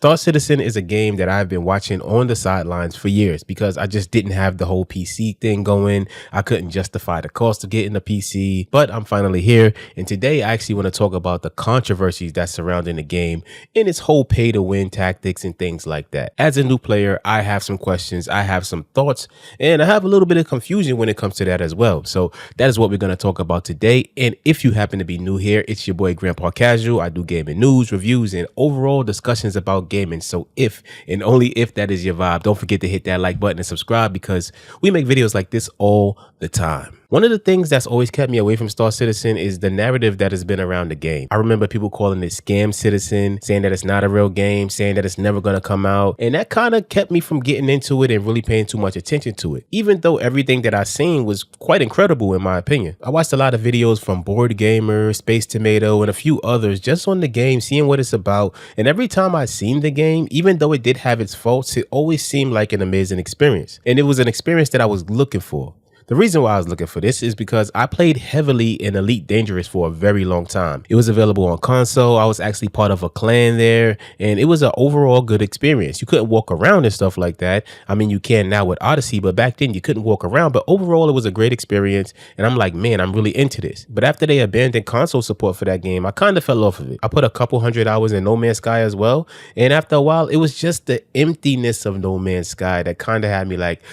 Star Citizen is a game that I've been watching on the sidelines for years because I just didn't have the whole PC thing going. I couldn't justify the cost of getting a PC, but I'm finally here. And today I actually want to talk about the controversies that's surrounding the game and its whole pay to win tactics and things like that. As a new player, I have some questions, I have some thoughts, and I have a little bit of confusion when it comes to that as well. So that is what we're going to talk about today. And if you happen to be new here, it's your boy Grandpa Casual. I do gaming news, reviews, and overall discussions about gaming. So if and only if that is your vibe, don't forget to hit that like button and subscribe because we make videos like this all the time. One of the things that's always kept me away from Star Citizen is the narrative that has been around the game. I remember people calling it Scam Citizen, saying that it's not a real game, saying that it's never going to come out. And that kind of kept me from getting into it and really paying too much attention to it, even though everything that I seen was quite incredible in my opinion. I watched a lot of videos from Board Gamer, Space Tomato, and a few others just on the game, seeing what it's about. And every time I seen the game, even though it did have its faults, it always seemed like an amazing experience. And it was an experience that I was looking for. The reason why I was looking for this is because I played heavily in Elite Dangerous for a very long time. It was available on console. I was actually part of a clan there, and it was an overall good experience. You couldn't walk around and stuff like that. I mean, you can now with Odyssey, but back then you couldn't walk around. But overall, it was a great experience, and I'm like, man, I'm really into this. But after they abandoned console support for that game, I kind of fell off of it. I put a couple hundred hours in No Man's Sky as well, and after a while, it was just the emptiness of No Man's Sky that kind of had me like,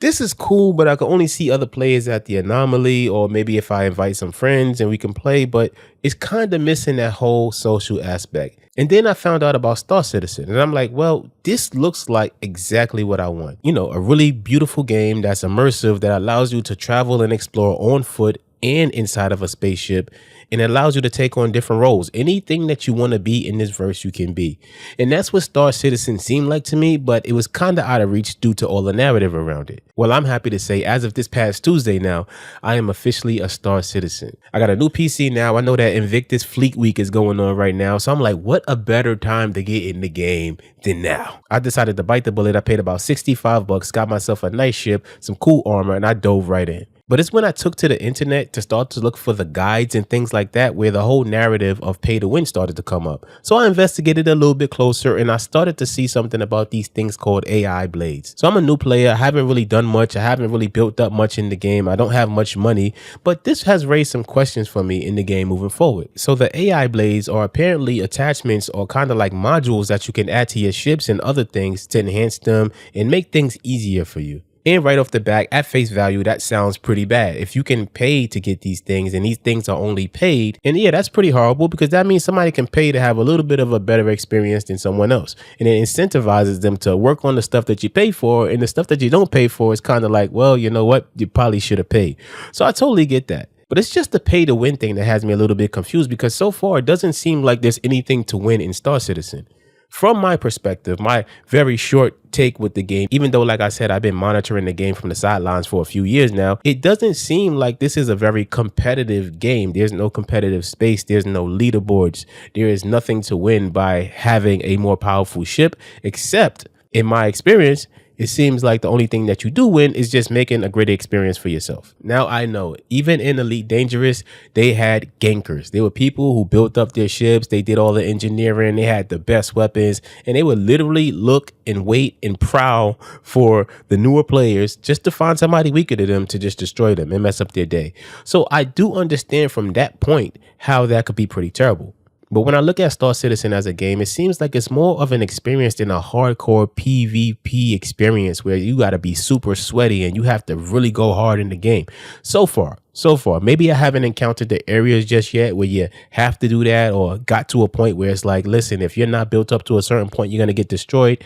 this is cool, but I can only see other players at the Anomaly, or maybe if I invite some friends and we can play, but it's kind of missing that whole social aspect. And then I found out about Star Citizen, and I'm like, well, this looks like exactly what I want. You know, a really beautiful game that's immersive, that allows you to travel and explore on foot and inside of a spaceship, and it allows you to take on different roles. Anything that you want to be in this verse, you can be. And that's what Star Citizen seemed like to me, but it was kind of out of reach due to all the narrative around it. Well, I'm happy to say, as of this past Tuesday now, I am officially a Star Citizen. I got a new PC now. I know that Invictus Fleet Week is going on right now, so I'm like, what a better time to get in the game than now. I decided to bite the bullet. I paid about $65, got myself a nice ship, some cool armor, and I dove right in. But it's when I took to the internet to start to look for the guides and things like that where the whole narrative of pay to win started to come up. So I investigated a little bit closer, and I started to see something about these things called AI blades. So I'm a new player. I haven't really done much. I haven't really built up much in the game. I don't have much money, but this has raised some questions for me in the game moving forward. So the AI blades are apparently attachments or kind of like modules that you can add to your ships and other things to enhance them and make things easier for you. And right off the bat, at face value, that sounds pretty bad. If you can pay to get these things and these things are only paid, and yeah, that's pretty horrible because that means somebody can pay to have a little bit of a better experience than someone else. And it incentivizes them to work on the stuff that you pay for, and the stuff that you don't pay for is kind of like, well, you know what? You probably should have paid. So I totally get that. But it's just the pay to win thing that has me a little bit confused because so far it doesn't seem like there's anything to win in Star Citizen. From my perspective, my very short take with the game, even though, like I said, I've been monitoring the game from the sidelines for a few years now, it doesn't seem like this is a very competitive game. There's no competitive space. There's no leaderboards. There is nothing to win by having a more powerful ship, except in my experience, it seems like the only thing that you do win is just making a great experience for yourself. Now, I know, even in Elite Dangerous, they had gankers. They were people who built up their ships. They did all the engineering. They had the best weapons. And they would literally look and wait and prowl for the newer players just to find somebody weaker than them to just destroy them and mess up their day. So I do understand from that point how that could be pretty terrible. But when I look at Star Citizen as a game, it seems like it's more of an experience than a hardcore PvP experience where you got to be super sweaty and you have to really go hard in the game. So far, maybe I haven't encountered the areas just yet where you have to do that or got to a point where it's like, listen, if you're not built up to a certain point, you're going to get destroyed.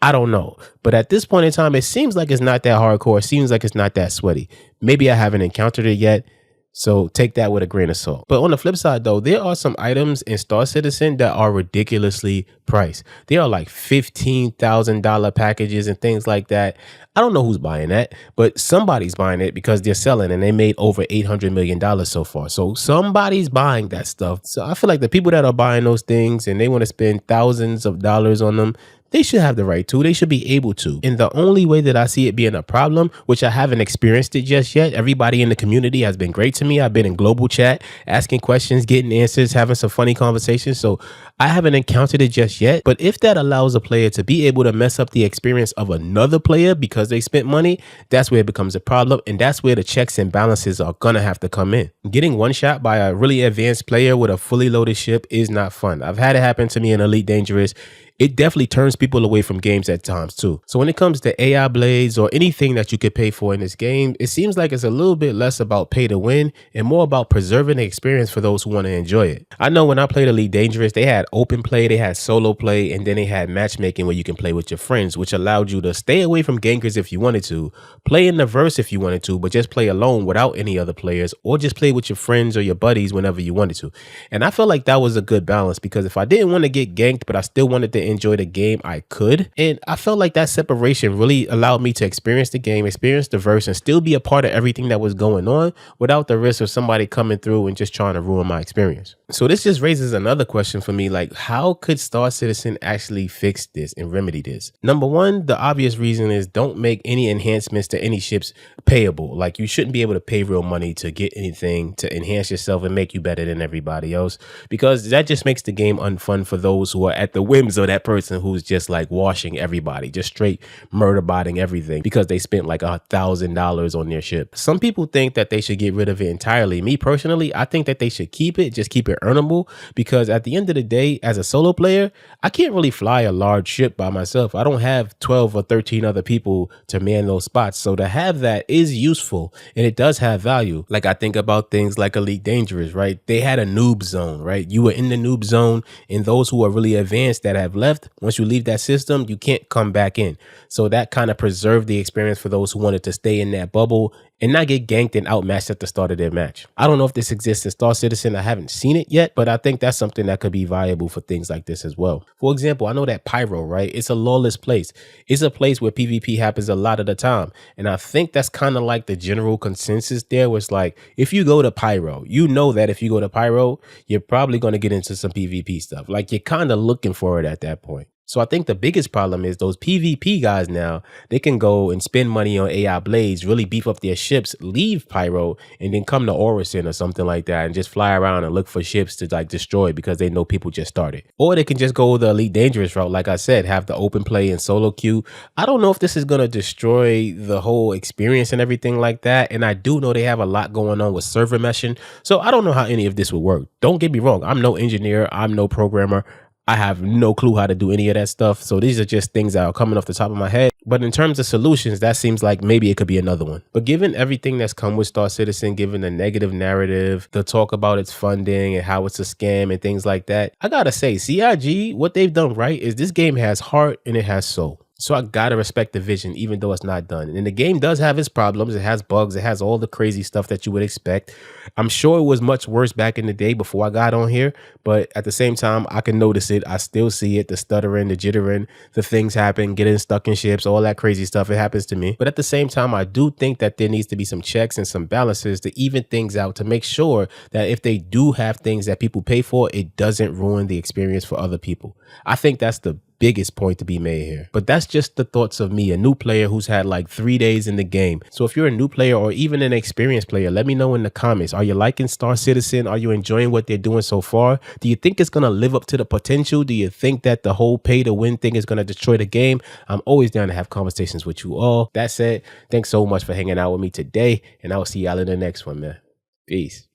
I don't know. But at this point in time, it seems like it's not that hardcore. It seems like it's not that sweaty. Maybe I haven't encountered it yet. So take that with a grain of salt. But on the flip side, though, there are some items in Star Citizen that are ridiculously priced. They are like $15,000 packages and things like that. I don't know who's buying that, but somebody's buying it because they're selling and they made over $800 million so far. So somebody's buying that stuff. So I feel like the people that are buying those things and they want to spend thousands of dollars on them, they should have the right to. They should be able to. And the only way that I see it being a problem, which I haven't experienced it just yet, everybody in the community has been great to me. I've been in global chat, asking questions, getting answers, having some funny conversations. So I haven't encountered it just yet. But if that allows a player to be able to mess up the experience of another player because they spent money, that's where it becomes a problem. And that's where the checks and balances are going to have to come in. Getting one shot by a really advanced player with a fully loaded ship is not fun. I've had it happen to me in Elite Dangerous. It definitely turns people away from games at times too. So when it comes to AI blades or anything that you could pay for in this game, it seems like it's a little bit less about pay to win and more about preserving the experience for those who want to enjoy it. I know when I played Elite Dangerous, they had open play, they had solo play, and then they had matchmaking where you can play with your friends, which allowed you to stay away from gankers if you wanted to, play in the verse if you wanted to, but just play alone without any other players, or just play with your friends or your buddies whenever you wanted to. And I felt like that was a good balance, because if I didn't want to get ganked, but I still wanted to enjoy the game, I could. And I felt like that separation really allowed me to experience the game, experience the verse, and still be a part of everything that was going on without the risk of somebody coming through and just trying to ruin my experience. So this just raises another question for me, like how could Star Citizen actually fix this and remedy this? Number one, the obvious reason is don't make any enhancements to any ships payable. Like you shouldn't be able to pay real money to get anything to enhance yourself and make you better than everybody else, because that just makes the game unfun for those who are at the whims of that person who's just like washing everybody, just straight murder botting everything because they spent like $1,000 on their ship. Some people think that they should get rid of it entirely. Me personally, I think that they should keep it, just keep it earnable, because at the end of the day, as a solo player, I can't really fly a large ship by myself. I don't have 12 or 13 other people to man those spots. So to have that is useful and it does have value. Like I think about things like Elite Dangerous, right? They had a noob zone, right? You were in the noob zone, and those who are really advanced that have left, once you leave that system, you can't come back in. So that kind of preserved the experience for those who wanted to stay in that bubble and not get ganked and outmatched at the start of their match. I don't know if this exists in Star Citizen. I haven't seen it yet, but I think that's something that could be viable for things like this as well. For example, I know that Pyro, right? It's a lawless place. It's a place where PvP happens a lot of the time. And I think that's kind of like the general consensus there, where it's like, if you go to Pyro, you know that if you go to Pyro, you're probably going to get into some PvP stuff. Like you're kind of looking for it at that point. So I think the biggest problem is those PvP guys now, they can go and spend money on AI blades, really beef up their ships, leave Pyro, and then come to Orison or something like that and just fly around and look for ships to like destroy because they know people just started. Or they can just go the Elite Dangerous route, like I said, have the open play and solo queue. I don't know if this is going to destroy the whole experience and everything like that. And I do know they have a lot going on with server meshing. So I don't know how any of this would work. Don't get me wrong. I'm no engineer. I'm no programmer. I have no clue how to do any of that stuff. So these are just things that are coming off the top of my head. But in terms of solutions, that seems like maybe it could be another one. But given everything that's come with Star Citizen, given the negative narrative, the talk about its funding and how it's a scam and things like that, I gotta say, CIG, what they've done right is this game has heart and it has soul. So I gotta respect the vision, even though it's not done. And the game does have its problems. It has bugs. It has all the crazy stuff that you would expect. I'm sure it was much worse back in the day before I got on here. But at the same time, I can notice it. I still see it, the stuttering, the jittering, the things happen, getting stuck in ships, all that crazy stuff. It happens to me. But at the same time, I do think that there needs to be some checks and some balances to even things out, to make sure that if they do have things that people pay for, it doesn't ruin the experience for other people. I think that's the biggest point to be made here. But that's just the thoughts of me, a new player who's had like 3 days in the game. So if you're a new player or even an experienced player, let me know in the comments. Are you liking Star Citizen? Are you enjoying what they're doing so far? Do you think it's going to live up to the potential? Do you think that the whole pay to win thing is going to destroy the game? I'm always down to have conversations with you all. That said, thanks so much for hanging out with me today, and I will see y'all in the next one, man. Peace.